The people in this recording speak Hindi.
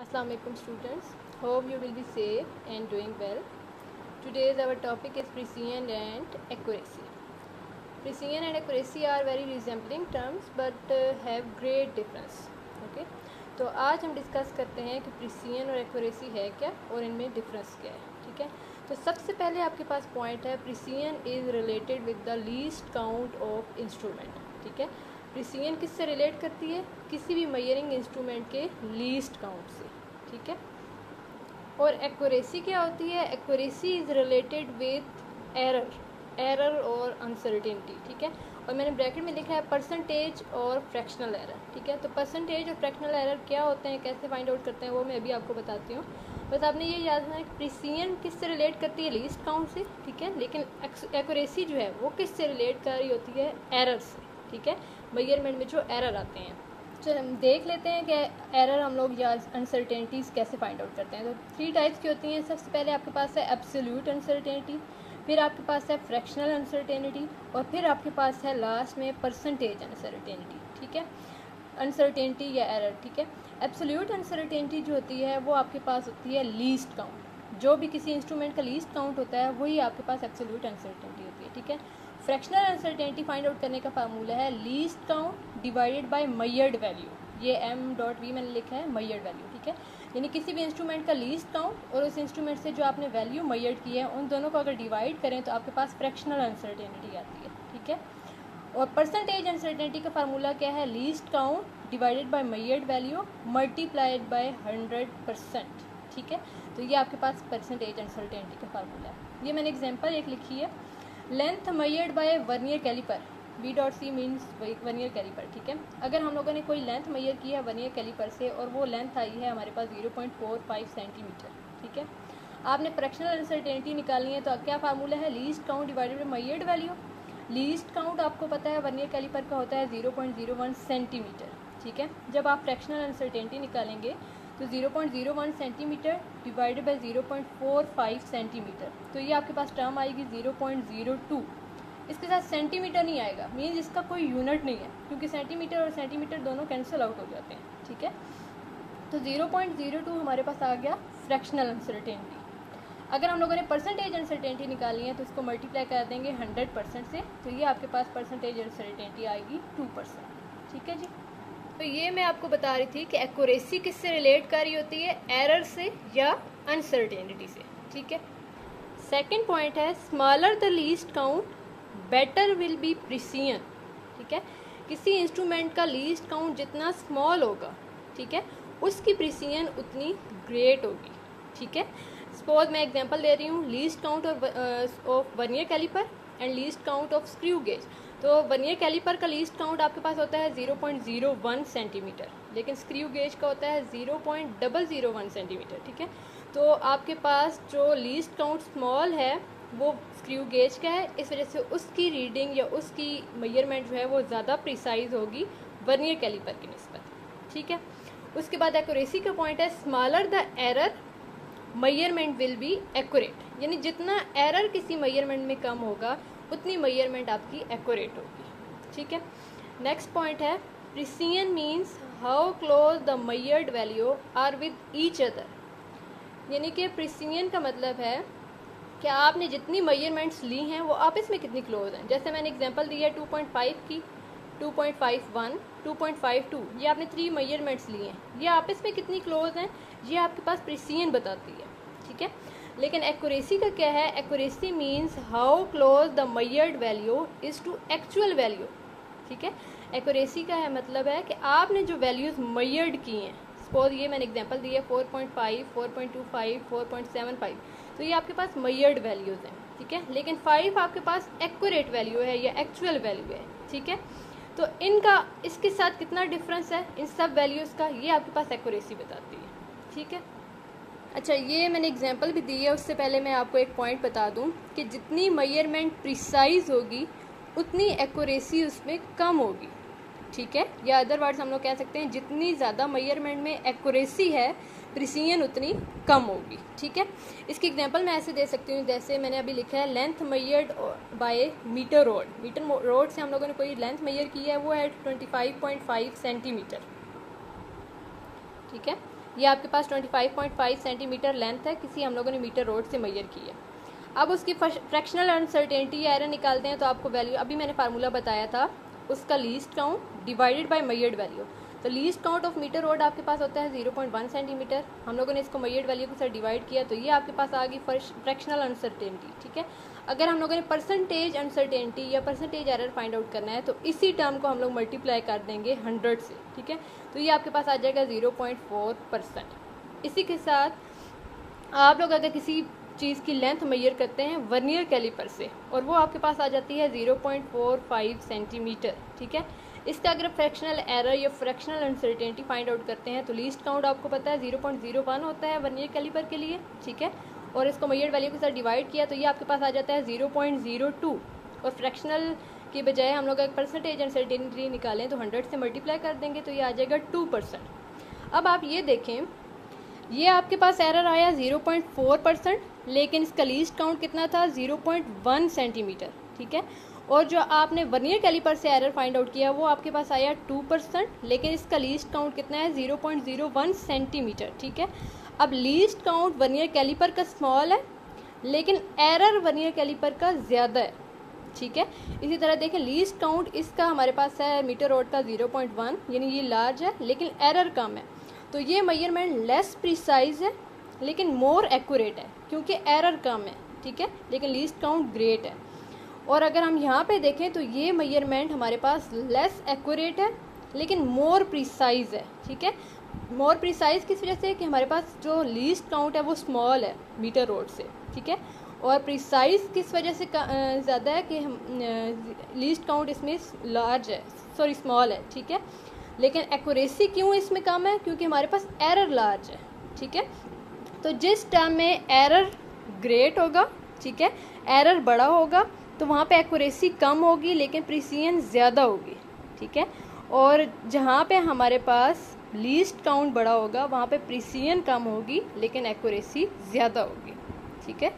Assalamu alaikum students. Hope you will be safe and doing well. Today's our topic is precision and accuracy. Precision and accuracy are very resembling terms but have great difference. Okay. तो आज हम डिस्कस करते हैं कि प्रिसीजन और एक्यूरेसी है क्या और इनमें डिफरेंस क्या है. ठीक है. तो सबसे पहले आपके पास पॉइंट है precision is related with the least count of instrument. ठीक है. प्रिसीजन किससे रिलेट करती है? किसी भी मेजरिंग इंस्ट्रूमेंट के लीस्ट काउंट से. ठीक है. और एक्यूरेसी क्या होती है? Accuracy is related with error और अनसर्टेनिटी. ठीक है. और मैंने ब्रैकेट में लिखा है परसेंटेज और फ्रैक्शनल एरर. ठीक है. तो परसेंटेज और फ्रैक्शनल एरर क्या होते हैं, कैसे फाइंड आउट करते हैं, वो मैं अभी आपको बताती हूँ. बस आपने ये याद रखना है कि प्रिसीजन किससे रिलेट करती है? लीस्ट काउंट से. ठीक है. लेकिन एक्यूरेसी जो है वो किससे रिलेट कर रही होती है? एरर से. ठीक है. मेजरमेंट में जो एरर आते हैं. तो हम देख लेते हैं कि एरर हम लोग या अनसर्टेनिटीज़ कैसे फाइंड आउट करते हैं. तो 3 टाइप्स की होती हैं. सबसे पहले आपके पास है एब्सोल्यूट अनसर्टेनिटी, फिर आपके पास है फ्रैक्शनल अनसर्टेनिटी और फिर आपके पास है लास्ट में परसेंटेज अनसर्टेनिटी. ठीक है. अनसर्टेनिटी या एरर. ठीक है. एब्सोल्यूट अनसर्टेनिटी जो होती है वो आपके पास होती है लीस्ट काउंट. जो भी किसी इंस्ट्रूमेंट का लीस्ट काउंट होता है वही आपके पास एब्सोल्यूट अनसर्टेनिटी होती है. ठीक है. फ्रैक्शनल अनसर्टेनिटी फाइंड आउट करने का फार्मूला है least count divided by measured value. ये m.v मैंने लिखा है मेजर्ड वैल्यू. ठीक है. यानी किसी भी इंस्ट्रूमेंट का लीस्ट काउंट और उस इंस्ट्रूमेंट से जो आपने वैल्यू मेजर्ड की है उन दोनों को अगर डिवाइड करें तो आपके पास फ्रैक्शनल अनसर्टेनिटी आती है. ठीक है. और परसेंटेज अनसर्टेनिटी का फार्मूला क्या है? Least count divided by measured value multiplied by 100%. ठीक है. तो ये आपके पास परसेंटेज अनसर्टेनिटी का फार्मूला है. ये मैंने एग्जांपल एक लिखी है. Length measured by vernier caliper. V.C means vernier caliper. ठीक है. अगर हम लोगों ने कोई लेंथ मेजर की है वर्नियर कैलिपर से और वो लेंथ आई है हमारे पास 0.45 सेंटीमीटर. ठीक है. आपने फ्रैक्शनल अनसर्टेनिटी निकालनी है तो क्या फार्मूला है? Least count divided by measured value. Least count आपको पता है वर्नियर कैलिपर का होता है 0.01 सेंटीमीटर. ठीक है. जब आप फ्रैक्शनल अनसर्टेनिटी निकालेंगे तो 0.01 सेंटीमीटर डिवाइडेड बाय 0.45 सेंटीमीटर. तो ये आपके पास टर्म आएगी 0.02. इसके साथ सेंटीमीटर नहीं आएगा, मीन्स इसका कोई यूनिट नहीं है क्योंकि सेंटीमीटर और सेंटीमीटर दोनों कैंसिल आउट हो जाते हैं. ठीक है. तो 0.02 हमारे पास आ गया फ्रैक्शनल अनसर्टेनिटी. अगर हम लोगों ने परसेंटेज अनसर्टेनिटी निकाली है तो इसको मल्टीप्लाई कर देंगे 100% से. तो ये आपके पास परसेंटेज अनसर्टेनिटी आएगी 2%. ठीक है जी. तो ये मैं आपको बता रही थी कि एक्यूरेसी किससे रिलेट कर रही होती है? एरर से या अनसर्टेनिटी से. ठीक है. सेकंड पॉइंट है smaller the least count better will be precision. ठीक है. किसी इंस्ट्रूमेंट का लीस्ट काउंट जितना स्मॉल होगा, ठीक है, उसकी प्रिसीजन उतनी ग्रेट होगी. ठीक है. सपोज मैं एग्जांपल दे रही हूँ. Least count of vernier caliper and least count of screw gauge. तो वर्नियर कैलिपर का लीस्ट काउंट आपके पास होता है 0.01 सेंटीमीटर, लेकिन स्क्रू गेज का होता है 0.001 सेंटीमीटर. ठीक है. तो आपके पास जो लीस्ट काउंट स्मॉल है वो स्क्रू गेज का है, इस वजह से उसकी रीडिंग या उसकी मेजरमेंट जो है वो ज़्यादा प्रिसाइज होगी वर्नियर कैलिपर की निस्बत. ठीक है. उसके बाद एक्यूरेसी का पॉइंट है smaller the error measurement will be accurate. यानी जितना एरर किसी मेजरमेंट में कम होगा उतनी मेजरमेंट आपकी एक्यूरेट होगी. ठीक है. नेक्स्ट पॉइंट है precision means how close the measured value are with each other. यानी कि प्रिसीजन का मतलब है कि आपने जितनी मेजरमेंट्स ली हैं वो आपस में कितनी क्लोज हैं. जैसे मैंने एग्जांपल दी है 2.5 की, 2.51, 2.52. ये आपने 3 मेजरमेंट्स लिए हैं. ये आपस में कितनी क्लोज हैं ये आपके पास प्रिसीजन बताती है. ठीक है. लेकिन एक्यूरेसी का क्या है? Accuracy means how close the measured value is to actual value. ठीक है. एक्यूरेसी का है मतलब है कि आपने जो वैल्यूज़ मेजर्ड की हैं, सपोज ये मैंने एग्जांपल दी है 4.5, 4.25, 4.75. तो ये आपके पास मेजर्ड वैल्यूज़ हैं. ठीक है. लेकिन 5 आपके पास एक्यूरेट वैल्यू है या एक्चुअल वैल्यू है. ठीक है. तो इनका इसके साथ कितना डिफरेंस है इन सब वैल्यूज़ का, ये आपके पास एक्यूरेसी बताती है. ठीक है. अच्छा, ये मैंने एग्जांपल भी दी है. उससे पहले मैं आपको एक पॉइंट बता दूं कि जितनी मेजरमेंट प्रिसाइज होगी उतनी एक्यूरेसी उसमें कम होगी. ठीक है. या अदर वर्ड्स हम लोग कह सकते हैं जितनी ज़्यादा मेजरमेंट में एक्यूरेसी है प्रिसीजन उतनी कम होगी. ठीक है. इसकी एग्जांपल मैं ऐसे दे सकती हूँ जैसे मैंने अभी लिखा है length measured by metre rod. Metre rod से हम लोगों ने कोई लेंथ मेजर की है वो है 25.5 सेंटीमीटर. ठीक है. ये आपके पास 25.5 सेंटीमीटर लेंथ है, किसी हम लोगों ने मीटर रोड से मेजर की है। अब उसकी फ्रैक्शनल अनसर्टेनिटी या एरर निकालते हैं, तो आपको वैल्यू अभी मैंने फार्मूला बताया था, उसका least count divided by measured value. तो least count of metre rod आपके पास होता है 0.1 सेंटीमीटर, हम लोगों ने इसको मेजर्ड वैल्यू के साथ डिवाइड किया, तो ये आपके पास आ गई फ्रैक्शनल अनसर्टेनिटी। ठीक है, अगर हम लोगों ने परसेंटेज अनसर्टेनिटी या परसेंटेज एरर फाइंड आउट करना है, तो इसी टर्म को हम लोग मल्टीप्लाई कर देंगे 100 से। ठीक है, तो ये आपके पास आ जाएगा 0.4%। इसी के साथ आप लोग अगर किसी चीज़ की लेंथ मेजर करते हैं वर्नियर कैलिपर से, और वो आपके पास आ जाती है 0.45 सेंटीमीटर। ठीक है, इसका अगर फ्रैक्शनल एरर या फ्रैक्शनल अनसर्टेनिटी फाइंड आउट करते हैं, तो लीस्ट काउंट आपको पता है 0.01 होता है वर्नियर कैलिपर के लिए। ठीक है, और इसको मेजर्ड वैल्यू के साथ डिवाइड किया, तो ये आपके पास आ जाता है 0.02, और फ्रैक्शनल की बजाय हम लोग एक परसेंटेज अनसर्टेनिटी निकालें तो 100 से मल्टीप्लाई कर देंगे, तो ये आ जाएगा 2%। अब आप ये देखें, ये आपके पास एरर आया 0.4%, लेकिन इसका लीस्ट काउंट कितना था 0.1 सेंटीमीटर। ठीक है, और जो आपने वर्नियर कैलिपर से एरर फाइंड आउट किया वो आपके पास आया 2%, लेकिन इसका लीस्ट काउंट कितना है 0.01 सेंटीमीटर। ठीक है, अब लीस्ट काउंट वर्नियर कैलिपर का स्मॉल है, लेकिन एरर वर्नियर कैलिपर का ज़्यादा है। ठीक है, इसी तरह देखें, लीस्ट काउंट इसका हमारे पास है मीटर रोड का 0.1, यानी ये लार्ज है लेकिन एरर कम है, तो ये मेजरमेंट लेस प्रिसाइज है लेकिन मोर एक्यूरेट है, क्योंकि एरर कम है। ठीक है, लेकिन लीस्ट काउंट ग्रेट है। और अगर हम यहाँ पे देखें तो ये मेजरमेंट हमारे पास लेस एक्यूरेट है लेकिन मोर प्रिसाइज है। ठीक है, मोर प्रिसाइज किस वजह से कि हमारे पास जो लीस्ट काउंट है वो स्मॉल है मीटर रोड से। ठीक है, और प्रिसाइज किस वजह से ज़्यादा है कि हम लीस्ट काउंट इसमें लार्ज है, सॉरी स्मॉल है। ठीक है, लेकिन एक्यूरेसी क्यों इसमें कम है, क्योंकि हमारे पास एरर लार्ज है। ठीक है, तो जिस टर्म में एरर ग्रेट होगा, ठीक है, एरर बड़ा होगा, तो वहाँ पे एक्यूरेसी कम होगी लेकिन प्रिसीजन ज़्यादा होगी। ठीक है, और जहाँ पे हमारे पास लीस्ट काउंट बड़ा होगा वहाँ पे प्रिसीजन कम होगी लेकिन एक्यूरेसी ज़्यादा होगी। ठीक है।